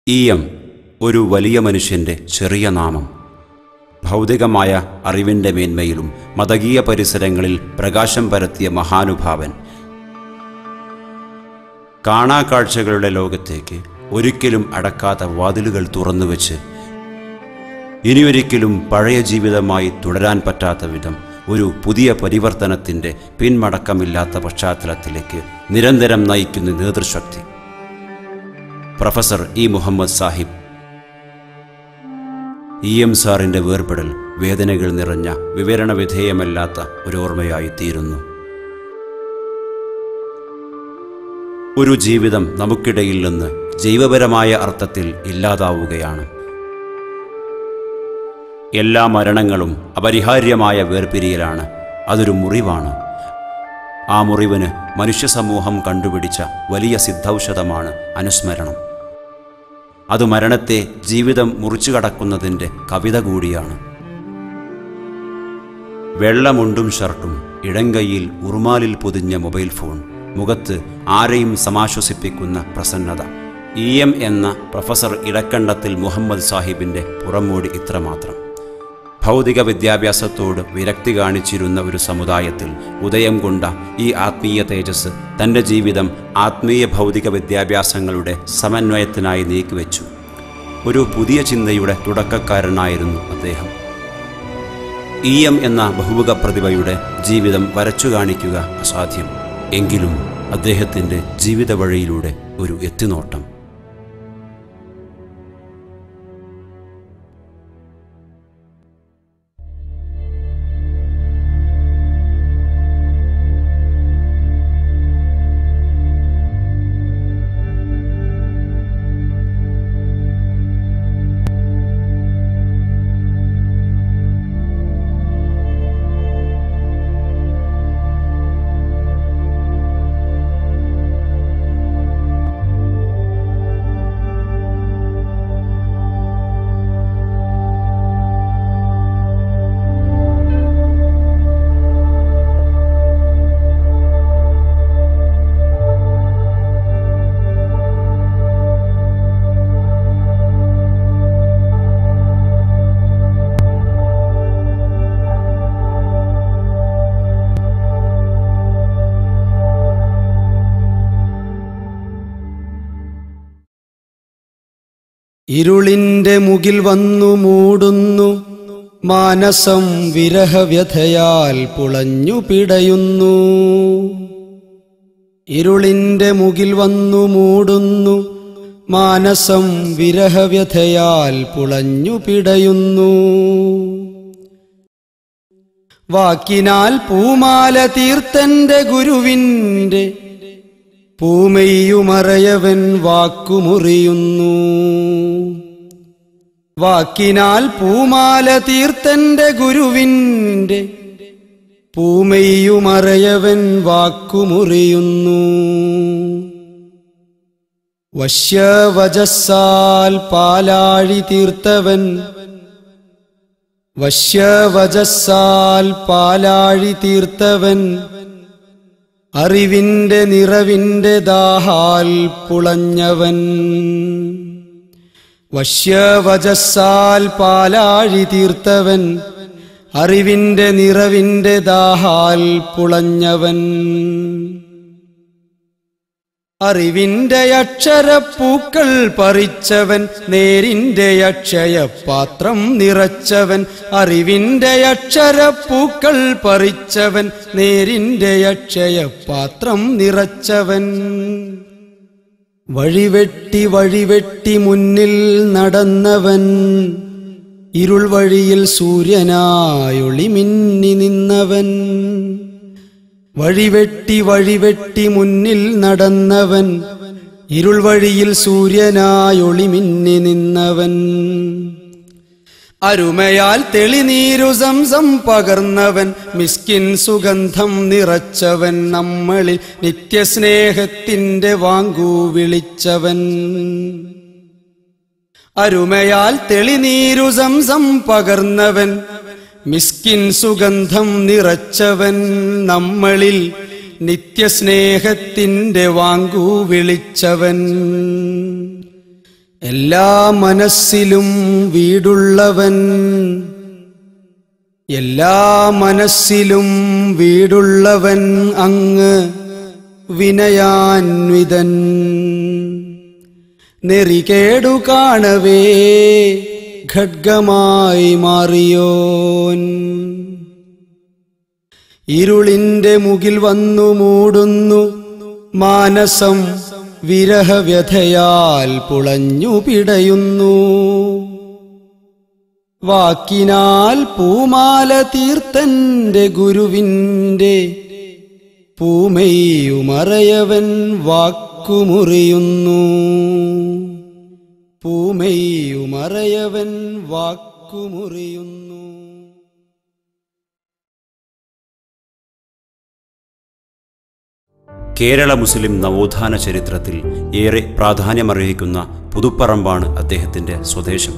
ഈയം ഒരു വലിയ മനുഷ്യൻ്റെ ചെറിയ നാമം. ഭൗതികമായ അറിവിൻ്റെ മേന്മയിലും മതകീയ പരിസരങ്ങളിൽ പ്രകാശം പരത്തിയ മഹാനുഭാവൻ. കാണാക്കാഴ്ചകളുടെ ലോകത്തേക്ക് ഒരിക്കലും അടക്കാത്ത വാതിലുകൾ തുറന്നുവെച്ച് ഇനിയൊരിക്കലും പഴയ ജീവിതമായി തുടരാൻ പറ്റാത്ത വിധം ഒരു പുതിയ പരിവർത്തനത്തിൻ്റെ പിന്മടക്കമില്ലാത്ത പശ്ചാത്തലത്തിലേക്ക് നിരന്തരം നയിക്കുന്ന നേതൃശക്തി. Professor E Muhammad Sahib. ഈയം സാറിൻ്റെ വേർപെടൽ വേദനകൾ നിറഞ്ഞ വിവരണവിധേയമല്ലാത്ത ഒരു ഓർമ്മയായി തീരുന്നു. ഒരു ജീവിതം നമുക്കിടയിൽ നിന്ന് ജൈവപരമായ അർത്ഥത്തിൽ ഇല്ലാതാവുകയാണ്. എല്ലാ മരണങ്ങളും അപരിഹാര്യമായ വേർപിരിയലാണ്. അതൊരു മുറിവാണ്. ആ മുറിവിന് മനുഷ്യ സമൂഹം കണ്ടുപിടിച്ച വലിയ സിദ്ധൌഷധമാണ് അനുസ്മരണം. അത് മരണത്തെ ജീവിതം മുറിച്ചു കടക്കുന്നതിൻ്റെ കവിത കൂടിയാണ്. വെള്ളമുണ്ടും ഷർട്ടും, ഇടങ്കൈയിൽ ഉറുമാലിൽ പൊതിഞ്ഞ മൊബൈൽ ഫോൺ, മുഖത്ത് ആരെയും സമാശ്വസിപ്പിക്കുന്ന പ്രസന്നത. ഈയം എന്ന പ്രൊഫസർ ഇടക്കണ്ടത്തിൽ മുഹമ്മദ് സാഹിബിൻ്റെ പുറംമൂടി ഇത്രമാത്രം. ഭൗതിക വിദ്യാഭ്യാസത്തോട് വിരക്തി കാണിച്ചിരുന്ന ഒരു സമുദായത്തിൽ ഉദയം കൊണ്ട ഈ ആത്മീയ തേജസ് തൻ്റെ ജീവിതം ആത്മീയ ഭൗതിക വിദ്യാഭ്യാസങ്ങളുടെ സമന്വയത്തിനായി നീക്കിവെച്ചു. ഒരു പുതിയ ചിന്തയുടെ തുടക്കക്കാരനായിരുന്നു അദ്ദേഹം. ഈയം എന്ന ബഹുമുഖ പ്രതിഭയുടെ ജീവിതം വരച്ചു കാണിക്കുക അസാധ്യം. എങ്കിലും അദ്ദേഹത്തിൻ്റെ ജീവിത വഴിയിലൂടെ ഒരു എത്തിനോട്ടം. ഇരുളിൻ്റെ മുകിൽ വന്നു മൂടുന്നു, മാനസം വിരഹവ്യഥയാൽ പുളഞ്ഞു പിടയുന്നു. ഇരുളിൻ്റെ മുകിൽ വന്നു മൂടുന്നു, മാനസം വിരഹവ്യഥയാൽ പുളഞ്ഞു പിടയുന്നു. വാക്കിനാൽ പൂമാല തീർത്തൻ്റെ ഗുരുവിൻ്റെ പൂമെയ്യുമറയവൻ വാക്കുമുറിയുന്നു. വാക്കിനാൽ പൂമാല തീർത്തൻ്റെ ഗുരുവിൻ്റെ പൂമെയ്യുമറയവൻ വാക്കുമുറിയുന്നു. വശ്യവചസ്സാൽ പാലാഴി തീർത്തവൻ, വശ്യവചസ്സാൽ പാലാഴി തീർത്തവൻ അറിവിൻ്റെ നിറവിൻ്റെ ദാഹാൽ പുളഞ്ഞവൻ. വശ്യവചസ്സാൽ പാലാഴി തീർത്തവൻ അറിവിൻ്റെ നിറവിൻ്റെ ദാഹാൽ പുളഞ്ഞവൻ. അറിവിൻ്റെ അക്ഷരപ്പൂക്കൾ പറിച്ചവൻ, നേരിൻ്റെ അക്ഷയപാത്രം നിറച്ചവൻ. അറിവിൻ്റെ അക്ഷരപ്പൂക്കൾ പറിച്ചവൻ, നേരിൻ്റെ അക്ഷയപാത്രം നിറച്ചവൻ. വഴിവെട്ടി വഴിവെട്ടി മുന്നിൽ നടന്നവൻ, ഇരുൾ വഴിയിൽ സൂര്യനായൊളി മിന്നി നിന്നവൻ. വഴിവെട്ടി വഴിവെട്ടി മുന്നിൽ നടന്നവൻ, ഇരുൾ വഴിയിൽ സൂര്യനായൊളി മിന്നി നിന്നവൻ. അരുമയാൽ തെളിനീരു സംസം പകർന്നവൻ, മിസ്കിൻ സുഗന്ധം നിറച്ചവൻ. നമ്മളിൽ നിത്യസ്നേഹത്തിൻ്റെ വാങ്കു വിളിച്ചവൻ. അരുമയാൽ തെളിനീരു സംസം പകർന്നവൻ, മിസ്കിൻ സുഗന്ധം നിറച്ചവൻ. നമ്മളിൽ നിത്യസ്നേഹത്തിൻ്റെ വാങ്കു വിളിച്ചവൻ. എല്ലാ മനസ്സിലും വീടുള്ളവൻ, എല്ലാ മനസ്സിലും വീടുള്ളവൻ അങ്ങ് വിനയാൻവിതൻ. നെറികേടു കാണവേ ഖഡ്ഗമായി മാറിയോൻ, ഇരുളിന്റെ മുകിൽ വന്നു മൂടുന്നു മാനസം, വിരഹവ്യഥയാൽ പുളഞ്ഞു പിടയുന്നു. വാക്കിനാൽ പൂമാല തീർത്തന്റെ ഗുരുവിന്റെ പൂമെയ്യുമറയവൻ വാക്കുമുറിയുന്നു. പൂമെയ്യുമറയവൻ വാക്കുമുറിയുന്നു. കേരള മുസ്ലിം നവോത്ഥാന ചരിത്രത്തിൽ ഏറെ പ്രാധാന്യമർഹിക്കുന്ന പുതുപ്പറമ്പാണ് അദ്ദേഹത്തിൻ്റെ സ്വദേശം.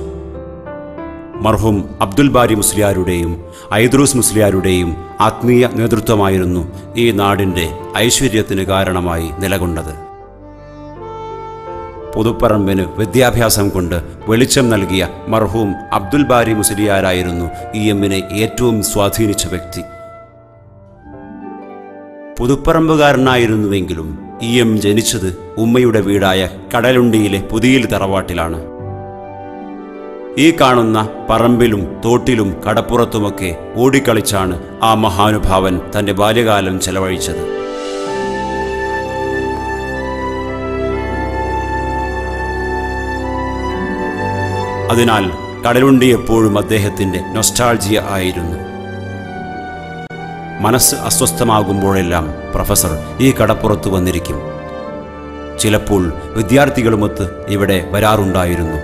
മർഹൂം അബ്ദുൽ ബാരി മുസ്ലിയാരുടെയും ഐദ്രൂസ് മുസ്ലിയാരുടെയും ആത്മീയ നേതൃത്വമായിരുന്നു ഈ നാടിൻ്റെ ഐശ്വര്യത്തിന് കാരണമായി നിലകൊണ്ടത്. പുതുപ്പറമ്പിന് വിദ്യാഭ്യാസം കൊണ്ട് വെളിച്ചം നൽകിയ മർഹൂം അബ്ദുൽ ബാരി മുസ്ലിയാരായിരുന്നു ഇഎമ്മിനെ ഏറ്റവും സ്വാധീനിച്ച വ്യക്തി. പുതുപ്പറമ്പുകാരനായിരുന്നുവെങ്കിലും ഇഎം ജനിച്ചത് ഉമ്മയുടെ വീടായ കടലുണ്ടിയിലെ പുതിയിൽ തറവാട്ടിലാണ്. ഈ കാണുന്ന പറമ്പിലും തോട്ടിലും കടപ്പുറത്തുമൊക്കെ ഓടിക്കളിച്ചാണ് ആ മഹാനുഭാവൻ തൻ്റെ ബാല്യകാലം ചെലവഴിച്ചത്. അതിനാൽ കടലുണ്ടി എപ്പോഴും അദ്ദേഹത്തിൻ്റെ നൊസ്റ്റാൾജിയ ആയിരുന്നു. മനസ്സ് അസ്വസ്ഥമാകുമ്പോഴെല്ലാം പ്രൊഫസർ ഈ കടപ്പുറത്ത് വന്നിരിക്കും. ചിലപ്പോൾ വിദ്യാർത്ഥികളുമൊത്ത് ഇവിടെ വരാറുണ്ടായിരുന്നു.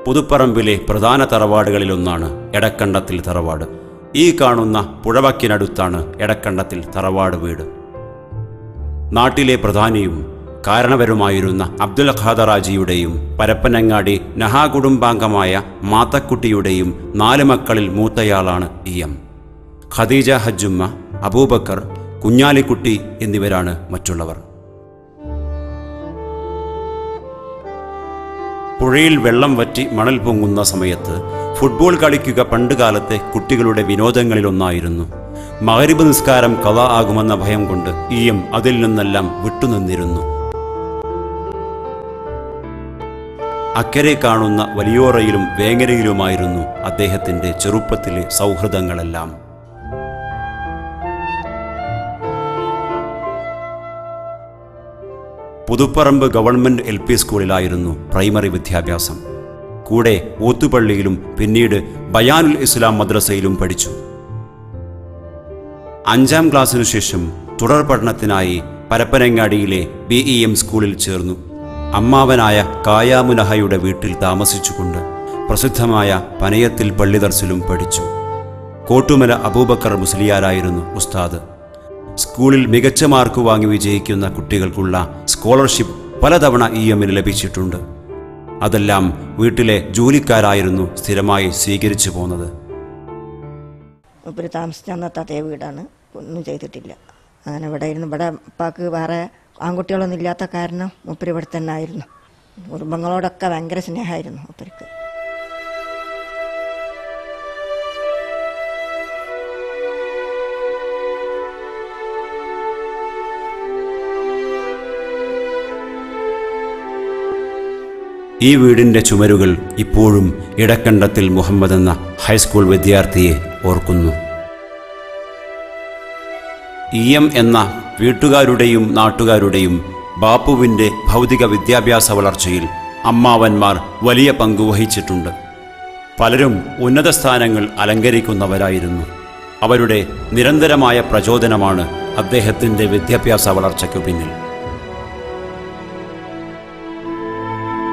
പുതുപ്പറമ്പിലെ പ്രധാന തറവാടുകളിലൊന്നാണ് എടക്കണ്ടത്തിൽ തറവാട്. ഈ കാണുന്ന പുഴവക്കിനടുത്താണ് എടക്കണ്ടത്തിൽ തറവാട് വീട്. നാട്ടിലെ പ്രധാനിയും കാരണവരുമായിരുന്ന അബ്ദുൽ ഖാദറാജിയുടെയും പരപ്പനങ്ങാടി നഹാ കുടുംബാംഗമായ മാത്തക്കുട്ടിയുടെയും 4 മക്കളിൽ മൂത്തയാളാണ് ഇഎം. ഖദീജ ഹജ്ജുമ്മ, അബൂബക്കർ, കുഞ്ഞാലിക്കുട്ടി എന്നിവരാണ് മറ്റുള്ളവർ. പുഴയിൽ വെള്ളം വറ്റി മണൽ പൊങ്ങുന്ന സമയത്ത് ഫുട്ബോൾ കളിക്കുക പണ്ടുകാലത്തെ കുട്ടികളുടെ വിനോദങ്ങളിലൊന്നായിരുന്നു. മഗ്രിബ് നിസ്കാരം ഖളാ ആകുമെന്ന ഭയം കൊണ്ട് ഇഎം അതിൽ നിന്നെല്ലാം വിട്ടുനിന്നിരുന്നു. അക്കരെ കാണുന്ന വലിയോറയിലും വേങ്ങരയിലുമായിരുന്നു അദ്ദേഹത്തിൻ്റെ ചെറുപ്പത്തിലെ സൗഹൃദങ്ങളെല്ലാം. പുതുപ്പറമ്പ് ഗവൺമെൻറ് LP സ്കൂളിലായിരുന്നു പ്രൈമറി വിദ്യാഭ്യാസം. കൂടെ ഓത്തുപള്ളിയിലും പിന്നീട് ബയാനുൽ ഇസ്ലാം മദ്രസയിലും പഠിച്ചു. 5ാം ക്ലാസ്സിനു ശേഷം തുടർ പഠനത്തിനായി പരപ്പനങ്ങാടിയിലെ BEM സ്കൂളിൽ ചേർന്നു. അമ്മാവനായ കായാമുനഹയുടെ വീട്ടിൽ താമസിച്ചുകൊണ്ട് പ്രസിദ്ധമായ പനയത്തിൽ പള്ളി ദർസിലും പഠിച്ചു. കോട്ടുമല അബൂബക്കർ മുസ്ലിയാരായിരുന്നു ഉസ്താദ്. സ്കൂളിൽ മികച്ച മാർക്ക് വാങ്ങി വിജയിക്കുന്ന കുട്ടികൾക്കുള്ള സ്കോളർഷിപ്പ് പലതവണ ഇഎമ്മിന് ലഭിച്ചിട്ടുണ്ട്. അതെല്ലാം വീട്ടിലെ ജോലിക്കാരായിരുന്നു സ്ഥിരമായി സ്വീകരിച്ചു പോന്നത്. മൂപ്പര് താമസിച്ചന്നത്തെ അതേ വീടാണ്, ഒന്നും ചെയ്തിട്ടില്ല. അങ്ങനെ ഇവിടെ ഇരുന്ന് ഇവിടെ ഉപ്പാക്ക് വേറെ ആൺകുട്ടികളൊന്നും ഇല്ലാത്ത കാരണം മൂപ്പര് ഇവിടെ തന്നെ ആയിരുന്നു. കുടുംബങ്ങളോടൊക്കെ ഭയങ്കര സ്നേഹമായിരുന്നു മൂപ്പർക്ക്. ഈ വീടിൻ്റെ ചുമരുകൾ ഇപ്പോഴും ഇടക്കണ്ടത്തിൽ മുഹമ്മദ് എന്ന ഹൈസ്കൂൾ വിദ്യാർത്ഥിയെ ഓർക്കുന്നു. ഇഎം എന്ന വീട്ടുകാരുടെയും നാട്ടുകാരുടെയും ബാപ്പുവിൻ്റെ ഭൗതിക വിദ്യാഭ്യാസ വളർച്ചയിൽ അമ്മാവന്മാർ വലിയ പങ്കുവഹിച്ചിട്ടുണ്ട്. പലരും ഉന്നത സ്ഥാനങ്ങൾ അലങ്കരിക്കുന്നവരായിരുന്നു. അവരുടെ നിരന്തരമായ പ്രചോദനമാണ് അദ്ദേഹത്തിൻ്റെ വിദ്യാഭ്യാസ വളർച്ചയ്ക്കു പിന്നിൽ.